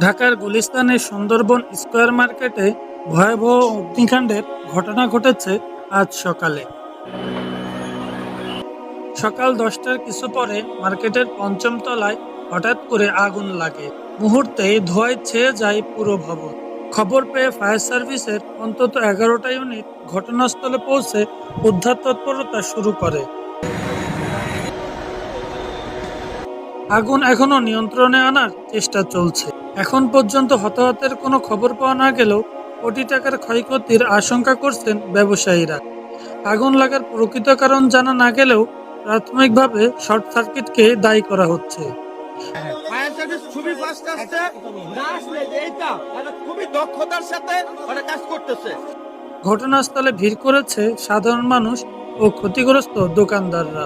ঢাকার গুলিস্তানের সুন্দরবন স্কয়ার মার্কেটে ভয়াবহ অগ্নিকাণ্ডের ঘটনা ঘটেছে আজ সকালে। সকাল 10টার কিছু পরে মার্কেটের পঞ্চম তলায় হঠাৎ করে আগুন লাগে। মুহূর্তেই ধোঁয়ায় ছেয়ে যায় পুরো ভবন। খবর পেয়ে ফায়ার সার্ভিসের অন্তত 11টা ইউনিট ঘটনাস্থলে পৌঁছে উদ্ধার তৎপরতা শুরু করে। আগুন এখনো নিয়ন্ত্রণে আনার চেষ্টা চলছে। এখন পর্যন্ত হতাহতের কোনো খবর পাওয়া না গেলেও কোটি টাকার ক্ষয়ক্ষতির আশঙ্কা করছেন ব্যবসায়ীরা। আগুন লাগার প্রকৃত কারণ জানা না গেলেও প্রাথমিকভাবে শর্ট সার্কিটকে দায়ী করা হচ্ছে। ফায়ার সার্ভিস খুবই ফাস্ট আসছে, না আসলে এইটা এটা খুবই দক্ষতার সাথে ওরা কাজ করতেছে। ঘটনাস্থলে ভিড় করেছে সাধারণ মানুষ ও ক্ষতিগ্রস্ত দোকানদাররা।